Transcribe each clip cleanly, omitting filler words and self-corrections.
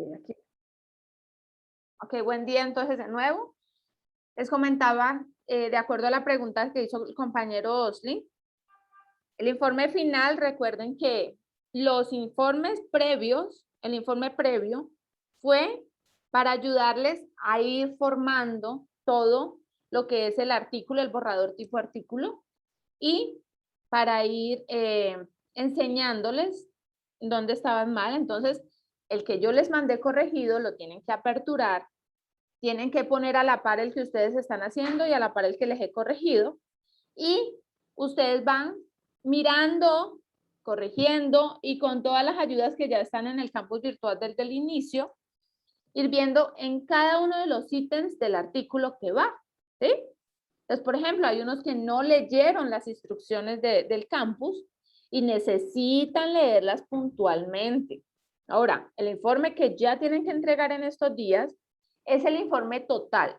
aquí. Ok, buen día entonces de nuevo. Les comentaba, de acuerdo a la pregunta que hizo el compañero Osli, el informe final, recuerden que los informes previos, el informe previo fue para ayudarles a ir formando todo lo que es el artículo, el borrador tipo artículo, y para ir enseñándoles dónde estaban mal. Entonces, el que yo les mandé corregido lo tienen que aperturar, tienen que poner a la par el que ustedes están haciendo y a la par el que les he corregido, y ustedes van mirando, corrigiendo y con todas las ayudas que ya están en el campus virtual desde el inicio, ir viendo en cada uno de los ítems del artículo que va, ¿sí? Entonces, por ejemplo, hay unos que no leyeron las instrucciones del campus y necesitan leerlas puntualmente. Ahora, el informe que ya tienen que entregar en estos días es el informe total.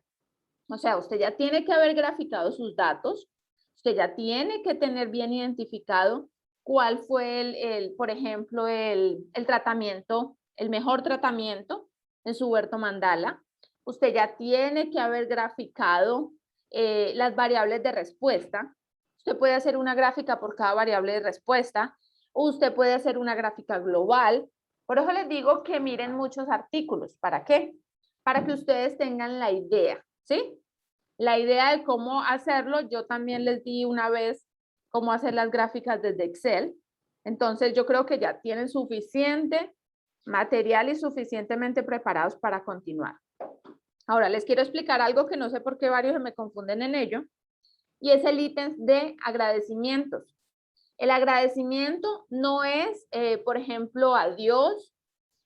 O sea, usted ya tiene que haber graficado sus datos, usted ya tiene que tener bien identificado cuál fue por ejemplo, el tratamiento, el mejor tratamiento en su huerto mandala. Usted ya tiene que haber graficado las variables de respuesta. Usted puede hacer una gráfica por cada variable de respuesta, o usted puede hacer una gráfica global. Por eso les digo que miren muchos artículos. ¿Para qué? Para que ustedes tengan la idea, ¿sí? La idea de cómo hacerlo, yo también les di una vez cómo hacer las gráficas desde Excel. Entonces, yo creo que ya tienen suficiente material y suficientemente preparados para continuar. Ahora, les quiero explicar algo que no sé por qué varios se me confunden en ello, y es el ítem de agradecimientos. El agradecimiento no es, por ejemplo, a Dios,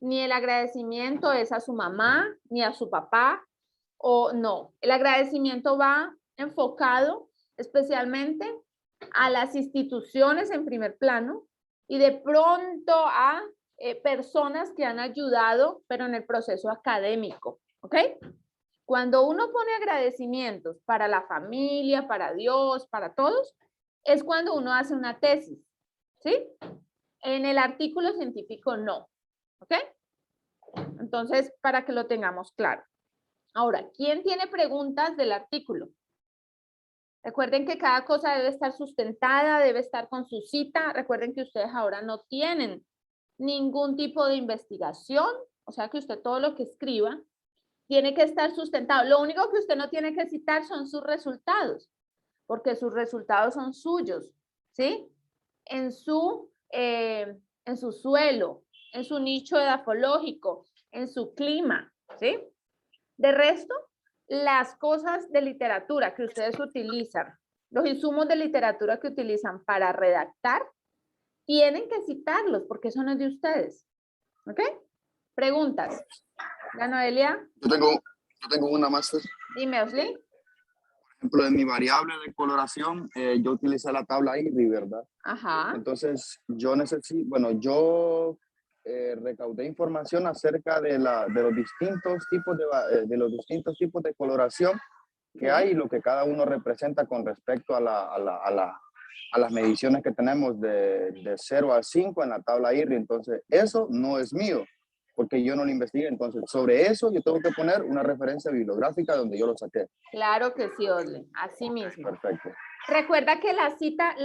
ni el agradecimiento es a su mamá, ni a su papá, o no. El agradecimiento va enfocado especialmente a las instituciones en primer plano y de pronto a personas que han ayudado, pero en el proceso académico, ¿ok? Cuando uno pone agradecimientos para la familia, para Dios, para todos, es cuando uno hace una tesis, ¿sí? En el artículo científico no, ¿ok? Entonces, para que lo tengamos claro. Ahora, ¿quién tiene preguntas del artículo? Recuerden que cada cosa debe estar sustentada, debe estar con su cita. Recuerden que ustedes ahora no tienen ningún tipo de investigación, o sea que usted todo lo que escriba tiene que estar sustentado. Lo único que usted no tiene que citar son sus resultados, porque sus resultados son suyos, ¿sí? En su suelo, en su nicho edafológico, en su clima, ¿sí? De resto, las cosas de literatura que ustedes utilizan, los insumos de literatura que utilizan para redactar, tienen que citarlos porque eso no es de ustedes. ¿Ok? Preguntas. ¿La Noelia? Yo tengo una más. Por Dime, Osli. ejemplo, en mi variable de coloración, yo utilicé la tabla IRRI, ¿verdad? Ajá. Entonces, yo necesito, bueno, yo recaudé información acerca de los distintos tipos de coloración que Sí. hay y lo que cada uno representa con respecto a las mediciones que tenemos de 0 a 5 en la tabla IRRI. Entonces, eso no es mío, porque yo no lo investigué. Entonces, sobre eso yo tengo que poner una referencia bibliográfica donde yo lo saqué. Claro que sí, Osli. Así mismo. Perfecto. Recuerda que la cita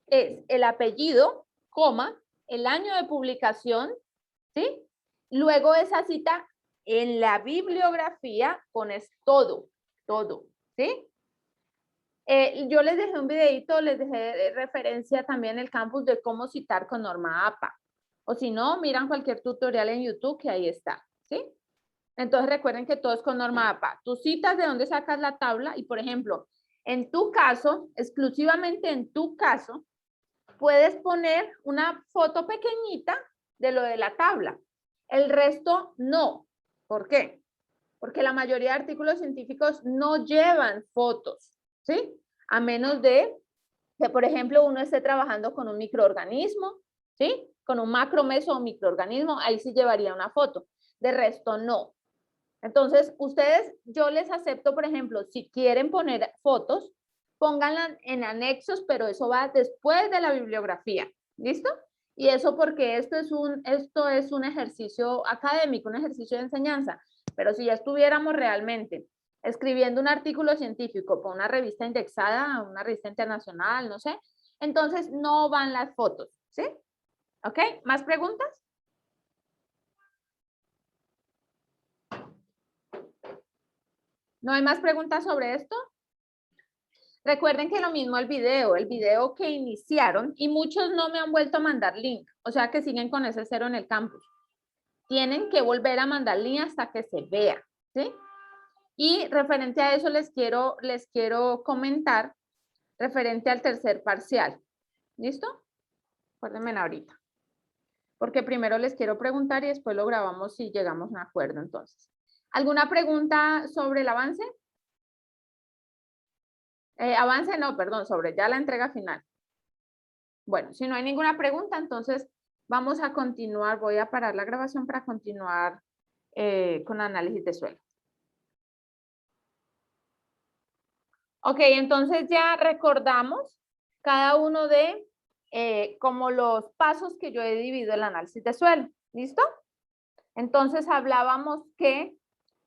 es el apellido, coma, el año de publicación, ¿sí? Luego esa cita en la bibliografía pones todo, ¿sí? Yo les dejé un videito, les dejé referencia también en el campus de cómo citar con norma APA. O si no, miran cualquier tutorial en YouTube que ahí está, ¿sí? Entonces recuerden que todo es con norma APA. Tú citas de dónde sacas la tabla y, por ejemplo, en tu caso, exclusivamente en tu caso, puedes poner una foto pequeñita de lo de la tabla. El resto no. ¿Por qué? Porque la mayoría de artículos científicos no llevan fotos, ¿sí? A menos de que, por ejemplo, uno esté trabajando con un microorganismo, ¿sí? Con un macro, meso o microorganismo, ahí sí llevaría una foto. De resto, no. Entonces, ustedes, yo les acepto, por ejemplo, si quieren poner fotos, pónganlas en anexos, pero eso va después de la bibliografía. ¿Listo? Y eso porque esto es un ejercicio académico, un ejercicio de enseñanza. Pero si ya estuviéramos realmente escribiendo un artículo científico para una revista indexada, una revista internacional, no sé, entonces no van las fotos, ¿sí? ¿Ok? ¿Más preguntas? ¿No hay más preguntas sobre esto? Recuerden que lo mismo el video que iniciaron, y muchos no me han vuelto a mandar link, o sea que siguen con ese 0 en el campus. Tienen que volver a mandar link hasta que se vea, ¿sí? Y referente a eso les quiero comentar, referente al tercer parcial. ¿Listo? Acuérdenme ahorita. Porque primero les quiero preguntar y después lo grabamos si llegamos a un acuerdo entonces. ¿Alguna pregunta sobre el avance? Avance no, perdón, sobre ya la entrega final. Bueno, si no hay ninguna pregunta, entonces vamos a continuar. Voy a parar la grabación para continuar con análisis de suelo. Ok, entonces ya recordamos cada uno de como los pasos que yo he dividido el análisis de suelo. ¿Listo? Entonces hablábamos que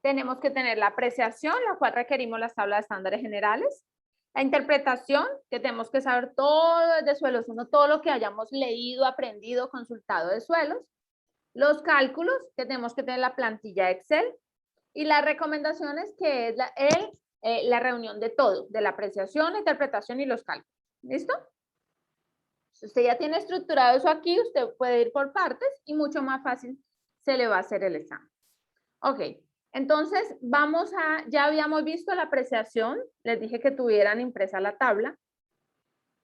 tenemos que tener la apreciación, la cual requerimos las tablas de estándares generales. La interpretación, que tenemos que saber todo de suelos 1, todo lo que hayamos leído, aprendido, consultado de suelos. Los cálculos, que tenemos que tener la plantilla Excel. Y las recomendaciones, que es la reunión de todo, de la apreciación, la interpretación y los cálculos. ¿Listo? Si usted ya tiene estructurado eso aquí, usted puede ir por partes y mucho más fácil se le va a hacer el examen. Ok, entonces ya habíamos visto la apreciación, les dije que tuvieran impresa la tabla.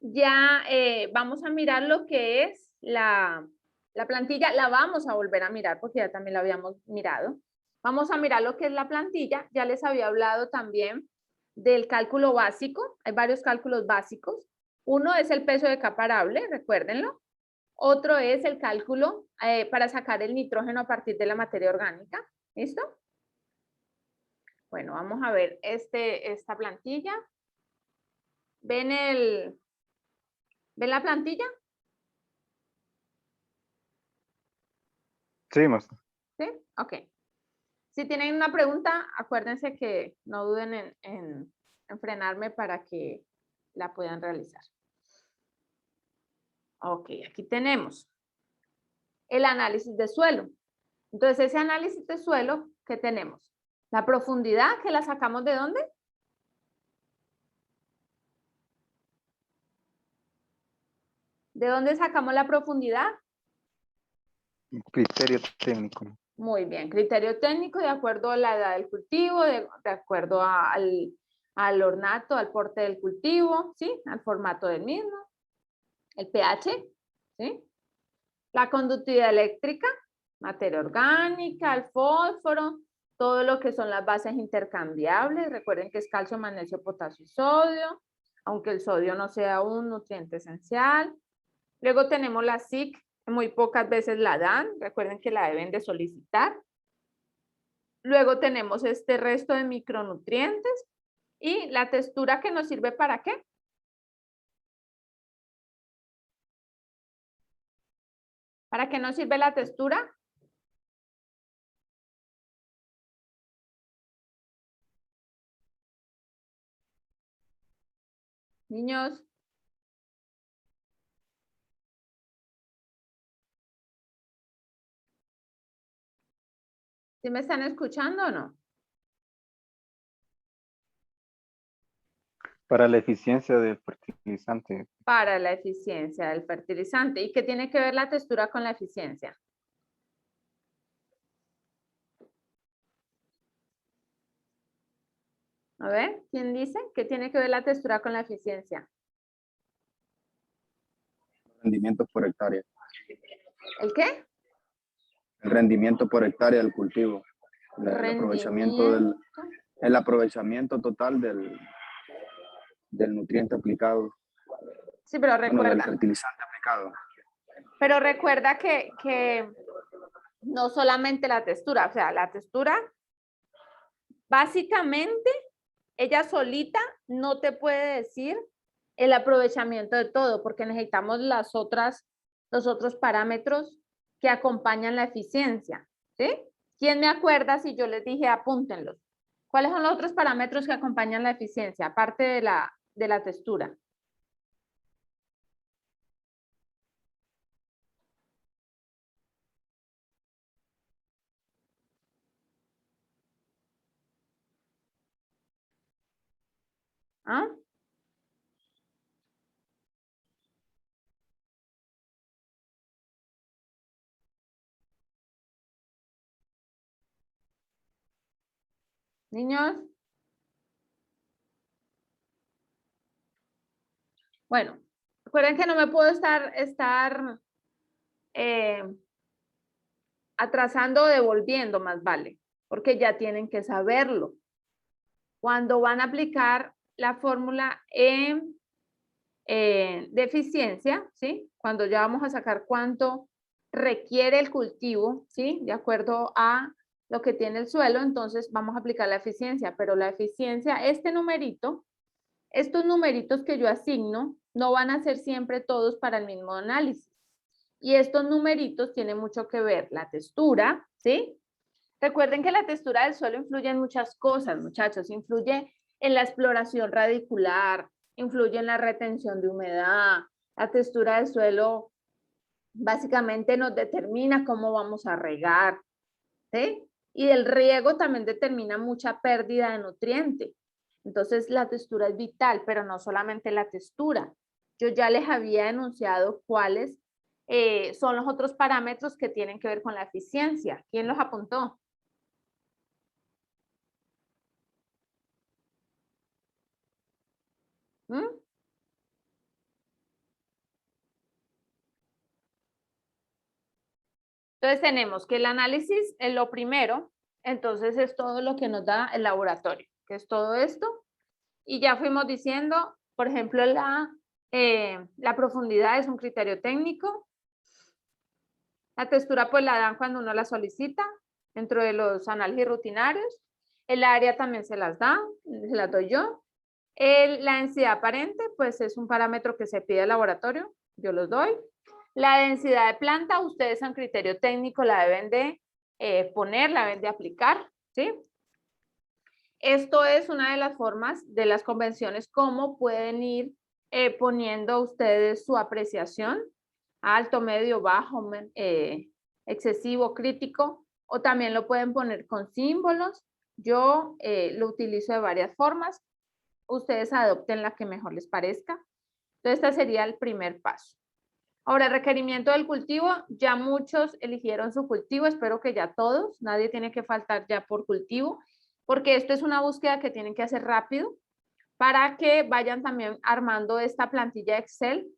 Ya vamos a mirar lo que es la plantilla, la vamos a volver a mirar porque ya también la habíamos mirado. Vamos a mirar lo que es la plantilla, ya les había hablado también del cálculo básico, hay varios cálculos básicos. Uno es el peso de capa arable, recuérdenlo. Otro es el cálculo para sacar el nitrógeno a partir de la materia orgánica. ¿Listo? Bueno, vamos a ver esta plantilla. ¿Ven la plantilla? Sí, maestra. ¿Sí? Ok. Si tienen una pregunta, acuérdense que no duden en frenarme para que la puedan realizar. Ok, aquí tenemos el análisis de suelo. Entonces, ese análisis de suelo, ¿qué tenemos? La profundidad, que la sacamos ¿de dónde? ¿De dónde sacamos la profundidad? Criterio técnico. Muy bien, criterio técnico de acuerdo a la edad del cultivo, de acuerdo al ornato, al porte del cultivo, ¿sí? Al formato del mismo, el pH, ¿sí? La conductividad eléctrica, materia orgánica, el fósforo, todo lo que son las bases intercambiables. Recuerden que es calcio, magnesio, potasio y sodio, aunque el sodio no sea un nutriente esencial. Luego tenemos la SIC, muy pocas veces la dan, recuerden que la deben de solicitar. Luego tenemos este resto de micronutrientes y la textura, que nos sirve ¿para qué? ¿Para qué nos sirve la textura? Niños. ¿Sí me están escuchando o no? Para la eficiencia del fertilizante. Para la eficiencia del fertilizante. ¿Y qué tiene que ver la textura con la eficiencia? A ver, ¿quién dice? ¿Qué tiene que ver la textura con la eficiencia? Rendimiento por hectárea. ¿El qué? El rendimiento por hectárea del cultivo. El aprovechamiento total del nutriente aplicado. Sí, pero Bueno, del recuerda. fertilizante aplicado. Pero recuerda que no solamente la textura, o sea, la textura, básicamente, ella solita no te puede decir el aprovechamiento de todo, porque necesitamos las otras los otros parámetros que acompañan la eficiencia, ¿sí? ¿Quién me acuerda si yo les dije apúntenlos? ¿Cuáles son los otros parámetros que acompañan la eficiencia, aparte de la textura? ¿Ah? Niños. Bueno, recuerden que no me puedo estar atrasando o devolviendo, más vale, porque ya tienen que saberlo. Cuando van a aplicar la fórmula de eficiencia, ¿sí? Cuando ya vamos a sacar cuánto requiere el cultivo, ¿sí? De acuerdo a lo que tiene el suelo, entonces vamos a aplicar la eficiencia, pero la eficiencia, este numerito, estos numeritos que yo asigno, no van a ser siempre todos para el mismo análisis. Y estos numeritos tienen mucho que ver la textura, ¿sí? Recuerden que la textura del suelo influye en muchas cosas, muchachos. Influye en la exploración radicular, influye en la retención de humedad. La textura del suelo básicamente nos determina cómo vamos a regar, ¿sí? Y el riego también determina mucha pérdida de nutriente. Entonces la textura es vital, pero no solamente la textura. Yo ya les había enunciado cuáles son los otros parámetros que tienen que ver con la eficiencia. ¿Quién los apuntó? ¿Mm? Entonces tenemos que el análisis es lo primero, entonces es todo lo que nos da el laboratorio, que es todo esto. Y ya fuimos diciendo, por ejemplo, la profundidad es un criterio técnico. La textura pues la dan cuando uno la solicita dentro de los análisis rutinarios. El área también se las doy yo. La densidad aparente pues es un parámetro que se pide al laboratorio, yo los doy. La densidad de planta, ustedes en criterio técnico la deben de poner, la deben de aplicar, ¿sí? Esto es una de las formas de las convenciones, cómo pueden ir poniendo ustedes su apreciación, alto, medio, bajo, excesivo, crítico, o también lo pueden poner con símbolos. Yo lo utilizo de varias formas. Ustedes adopten la que mejor les parezca. Entonces, este sería el primer paso. Ahora, el requerimiento del cultivo, ya muchos eligieron su cultivo, espero que ya todos, nadie tiene que faltar ya por cultivo, porque esto es una búsqueda que tienen que hacer rápido para que vayan también armando esta plantilla Excel.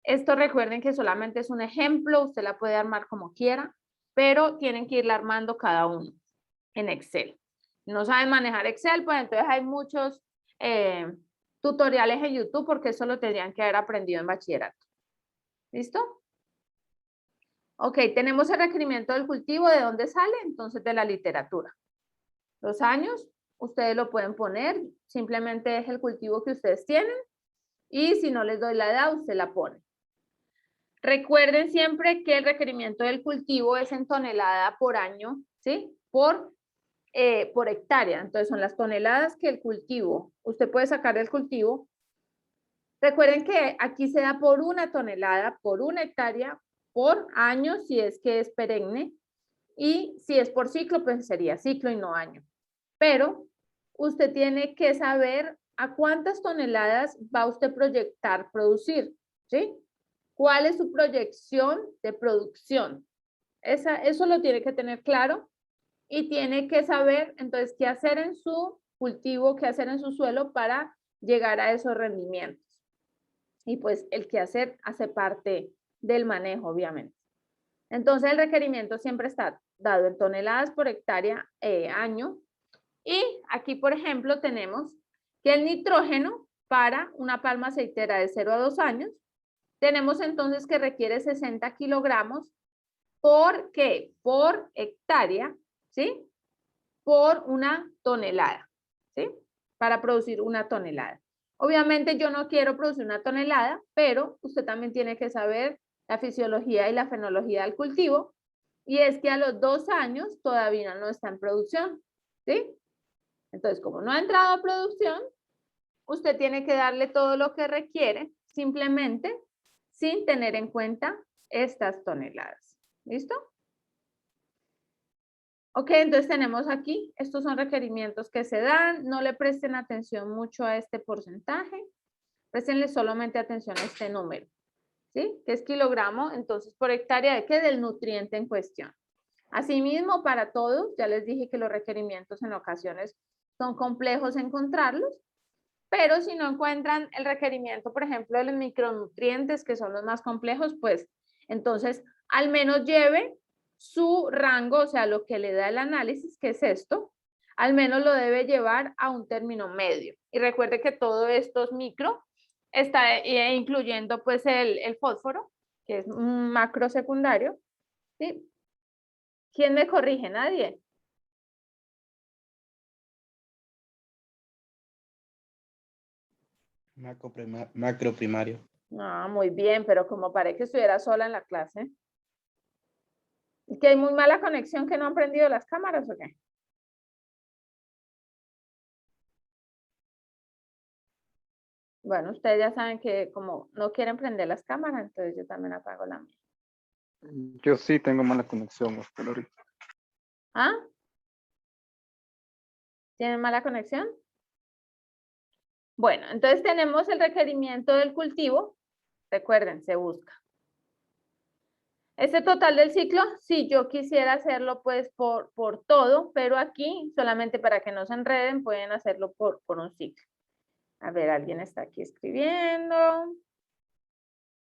Esto recuerden que solamente es un ejemplo, usted la puede armar como quiera, pero tienen que irla armando cada uno en Excel. No saben manejar Excel, pues entonces hay muchos tutoriales en YouTube porque eso lo tendrían que haber aprendido en bachillerato. ¿Listo? Ok, tenemos el requerimiento del cultivo. ¿De dónde sale? Entonces de la literatura. Los años, ustedes lo pueden poner, simplemente es el cultivo que ustedes tienen y si no les doy la edad, usted la pone. Recuerden siempre que el requerimiento del cultivo es en tonelada por año, ¿sí? Por hectárea. Entonces son las toneladas que el cultivo, usted puede sacar del cultivo. Recuerden que aquí se da por una tonelada, por una hectárea, por año, si es que es perenne, y si es por ciclo, pues sería ciclo y no año. Pero usted tiene que saber a cuántas toneladas va usted a proyectar producir, ¿sí? ¿Cuál es su proyección de producción? Eso lo tiene que tener claro y tiene que saber, entonces, qué hacer en su cultivo, qué hacer en su suelo para llegar a esos rendimientos. Y pues el qué hacer hace parte del manejo, obviamente. Entonces el requerimiento siempre está dado en toneladas por hectárea año. Y aquí, por ejemplo, tenemos que el nitrógeno para una palma aceitera de 0 a 2 años, tenemos entonces que requiere 60 kilogramos por ¿qué? Por hectárea, ¿sí? Por una tonelada, ¿sí? Para producir una tonelada. Obviamente yo no quiero producir una tonelada, pero usted también tiene que saber la fisiología y la fenología del cultivo, y es que a los 2 años todavía no está en producción, ¿sí? Entonces, como no ha entrado a producción, usted tiene que darle todo lo que requiere, simplemente sin tener en cuenta estas toneladas. ¿Listo? Ok, entonces tenemos aquí, estos son requerimientos que se dan, no le presten atención mucho a este porcentaje, prestenle solamente atención a este número, ¿sí? Que es kilogramo, entonces por hectárea de qué, del nutriente en cuestión. Asimismo, para todos, ya les dije que los requerimientos en ocasiones son complejos encontrarlos, pero si no encuentran el requerimiento, por ejemplo, de los micronutrientes, que son los más complejos, pues entonces al menos lleve su rango, o sea, lo que le da el análisis, que es esto, al menos lo debe llevar a un término medio. Y recuerde que todo esto es micro, está incluyendo pues el fósforo, que es un macro secundario, ¿sí? ¿Quién me corrige? Nadie. Macro primario. Ah, muy bien, pero como parece que estuviera sola en la clase. ¿Es que hay muy mala conexión, que no han prendido las cámaras o qué? Bueno, ustedes ya saben que como no quieren prender las cámaras, entonces yo también apago la mía. Yo sí tengo mala conexión hasta ahorita. ¿Ah? ¿Tienen mala conexión? Bueno, entonces tenemos el requerimiento del cultivo. Recuerden, se busca. Este total del ciclo, si yo quisiera hacerlo pues por todo, pero aquí solamente para que no se enreden pueden hacerlo por un ciclo. A ver, alguien está aquí escribiendo.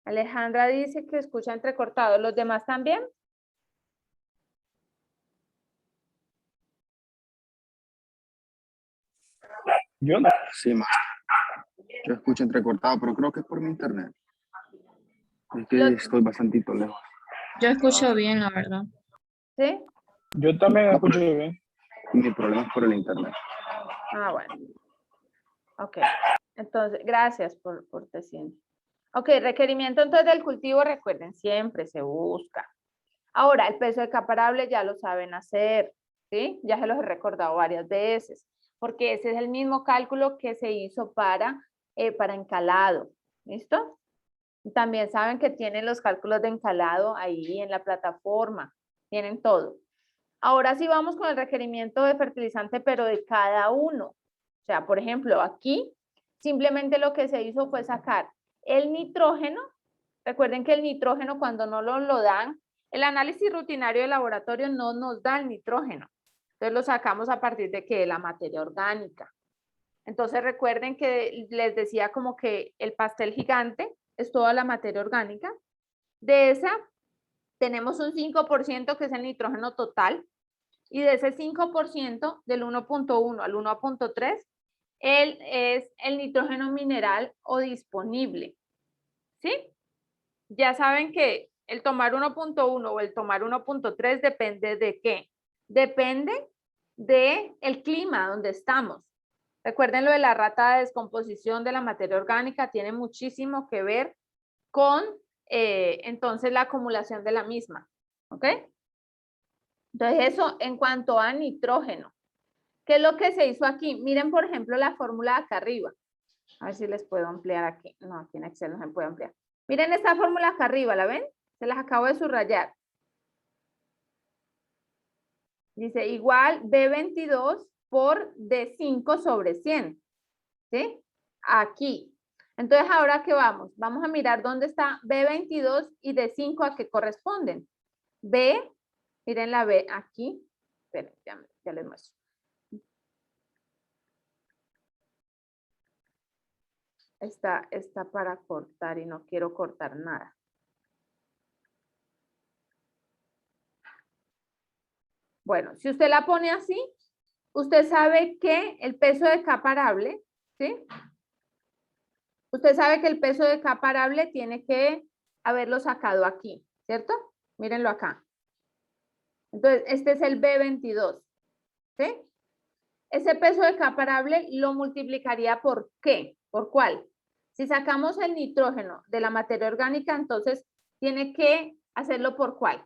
Alejandra dice que escucha entrecortado. ¿Los demás también? Yo no. Sí, ma. Yo escucho entrecortado, pero creo que es por mi internet. Es que estoy bastantito lejos. Yo escucho bien, la verdad. ¿Sí? Yo también escucho bien. Mi problema es por el internet. Ah, bueno. Ok. Entonces, gracias por decir. Ok, requerimiento entonces del cultivo, recuerden, siempre se busca. Ahora, el peso de caparable ya lo saben hacer, ¿sí? Ya se los he recordado varias veces, porque ese es el mismo cálculo que se hizo para encalado, ¿listo? También saben que tienen los cálculos de encalado ahí en la plataforma, tienen todo. Ahora sí vamos con el requerimiento de fertilizante, pero de cada uno. O sea, por ejemplo, aquí simplemente lo que se hizo fue sacar el nitrógeno. Recuerden que el nitrógeno cuando no lo dan, el análisis rutinario de laboratorio no nos da el nitrógeno. Entonces lo sacamos a partir de que la materia orgánica. Entonces recuerden que les decía como que el pastel gigante es toda la materia orgánica. De esa tenemos un 5% que es el nitrógeno total. Y de ese 5%, del 1.1 al 1.3, él es el nitrógeno mineral o disponible. ¿Sí? Ya saben que el tomar 1.1 o el tomar 1.3 depende de qué. Depende del clima donde estamos. Recuerden lo de la rata de descomposición de la materia orgánica, tiene muchísimo que ver con entonces la acumulación de la misma. ¿Ok? Entonces eso en cuanto a nitrógeno. ¿Qué es lo que se hizo aquí? Miren, por ejemplo, la fórmula de acá arriba. A ver si les puedo ampliar aquí. No, aquí en Excel no se puede ampliar. Miren esta fórmula acá arriba, ¿la ven? Se las acabo de subrayar. Dice igual B22 por D5 sobre 100. ¿Sí? Aquí. Entonces, ¿ahora qué vamos? Vamos a mirar dónde está B22 y D5 a qué corresponden. B, miren la B aquí. Esperen, ya les muestro. Está para cortar y no quiero cortar nada. Bueno, si usted la pone así, usted sabe que el peso de K parable, ¿sí? Usted sabe que el peso de K parable tiene que haberlo sacado aquí, ¿cierto? Mírenlo acá. Entonces, este es el B22, ¿sí? Ese peso de K parable lo multiplicaría por ¿qué? ¿Por cuál? Si sacamos el nitrógeno de la materia orgánica, entonces tiene que hacerlo por ¿cuál?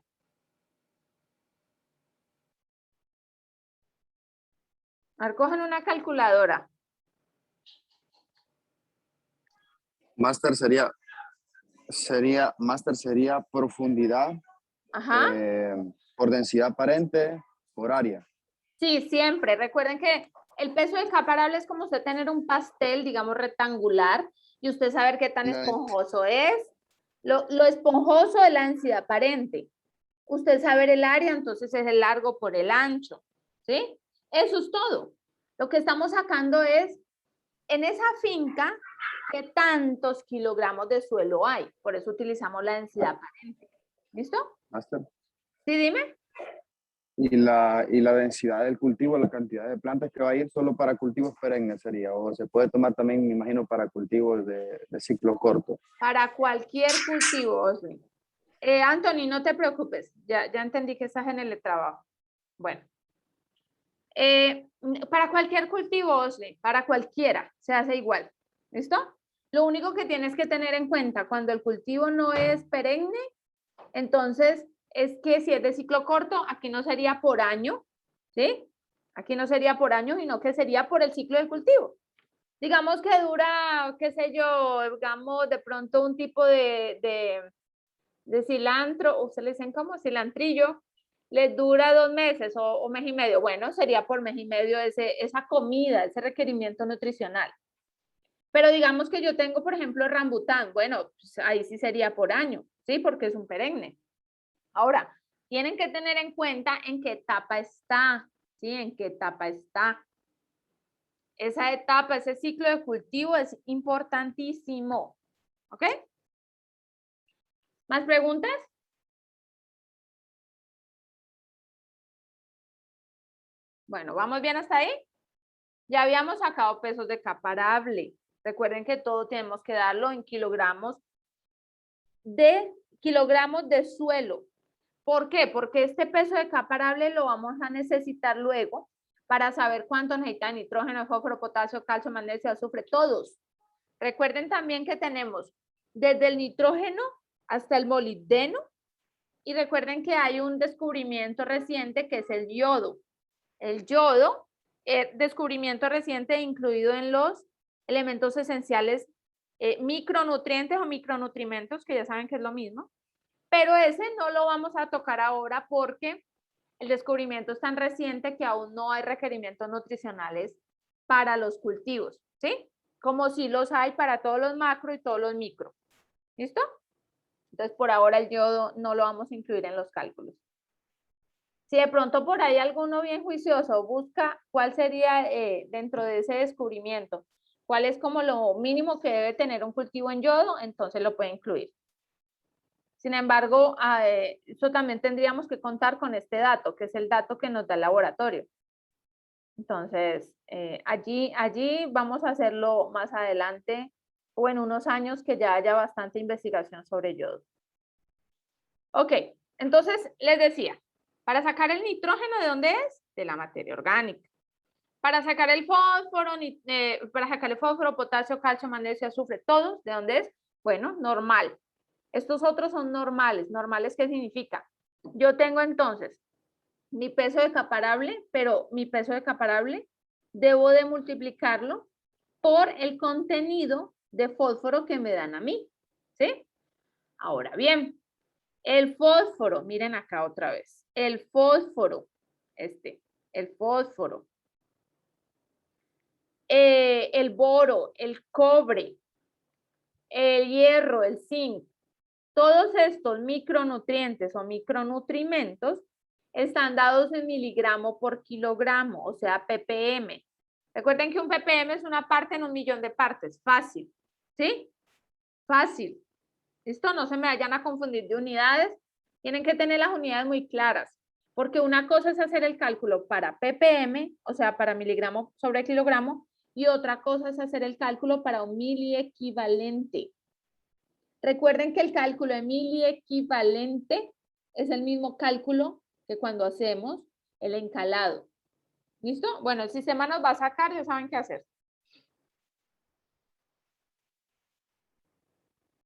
A ver, cojan una calculadora. Máster sería profundidad Ajá. por densidad aparente por área. Sí, siempre. Recuerden que el peso del caparable es como usted tener un pastel, digamos, rectangular, y usted saber qué tan esponjoso es. Lo esponjoso es la densidad aparente. Usted saber el área, entonces es el largo por el ancho, ¿sí? Eso es todo. Lo que estamos sacando es, en esa finca, ¿qué tantos kilogramos de suelo hay? Por eso utilizamos la densidad aparente. ¿Listo? Máster. Sí, dime. Y la densidad del cultivo, la cantidad de plantas que va a ir solo para cultivos perennes sería, o se puede tomar también, me imagino, para cultivos de ciclo corto. Para cualquier cultivo, Osli. Anthony, no te preocupes, ya entendí que estás en el trabajo. Bueno. Para cualquier cultivo, Osli, para cualquiera, se hace igual. ¿Listo? Lo único que tienes que tener en cuenta cuando el cultivo no es perenne, entonces es que si es de ciclo corto, aquí no sería por año, ¿sí? Aquí no sería por año, sino que sería por el ciclo del cultivo. Digamos que dura, qué sé yo, digamos de pronto un tipo de cilantro, o se le dicen como cilantrillo, les dura 2 meses o mes y medio. Bueno, sería por mes y medio esa comida, ese requerimiento nutricional. Pero digamos que yo tengo, por ejemplo, rambután. Bueno, pues ahí sí sería por año, ¿sí? Porque es un perenne. Ahora, tienen que tener en cuenta en qué etapa está, ¿sí? En qué etapa está. Esa etapa, ese ciclo de cultivo es importantísimo. ¿Ok? ¿Más preguntas? Bueno, ¿vamos bien hasta ahí? Ya habíamos sacado pesos de caparable. Recuerden que todo tenemos que darlo en kilogramos de suelo. ¿Por qué? Porque este peso de caparable lo vamos a necesitar luego para saber cuánto necesita nitrógeno, fósforo, potasio, calcio, magnesio, azufre, todos. Recuerden también que tenemos desde el nitrógeno hasta el molibdeno, y recuerden que hay un descubrimiento reciente que es el yodo. El yodo, descubrimiento reciente incluido en los elementos esenciales micronutrientes o micronutrimentos, que ya saben que es lo mismo, pero ese no lo vamos a tocar ahora porque el descubrimiento es tan reciente que aún no hay requerimientos nutricionales para los cultivos, ¿sí? Como si los hay para todos los macro y todos los micro. ¿Listo? Entonces, por ahora el yodo no lo vamos a incluir en los cálculos. Si de pronto por ahí alguno bien juicioso busca cuál sería dentro de ese descubrimiento, cuál es como lo mínimo que debe tener un cultivo en yodo, entonces lo puede incluir. Sin embargo, eso también tendríamos que contar con este dato, que es el dato que nos da el laboratorio. Entonces, allí vamos a hacerlo más adelante o en unos años que ya haya bastante investigación sobre yodo. Ok, entonces les decía, para sacar el nitrógeno, ¿de dónde es? De la materia orgánica. Para sacar el fósforo, potasio, calcio, magnesio, azufre, todos, ¿de dónde es? Bueno, normal. Estos otros son normales. ¿Normales qué significa? Yo tengo entonces mi peso de caparable, pero mi peso de caparable debo de multiplicarlo por el contenido de fósforo que me dan a mí, ¿sí? Ahora bien, el fósforo, miren acá otra vez, el fósforo, el fósforo, el boro, el cobre, el hierro, el zinc, todos estos micronutrientes o micronutrimentos están dados en miligramo por kilogramo, o sea, ppm. Recuerden que un ppm es una parte en 1.000.000 de partes, fácil, ¿sí? Fácil. ¿Listo? No se me vayan a confundir de unidades. Tienen que tener las unidades muy claras, porque una cosa es hacer el cálculo para ppm, o sea, para miligramo sobre kilogramo, y otra cosa es hacer el cálculo para un miliequivalente. Recuerden que el cálculo de miliequivalente es el mismo cálculo que cuando hacemos el encalado. ¿Listo? Bueno, el sistema nos va a sacar, ya saben qué hacer.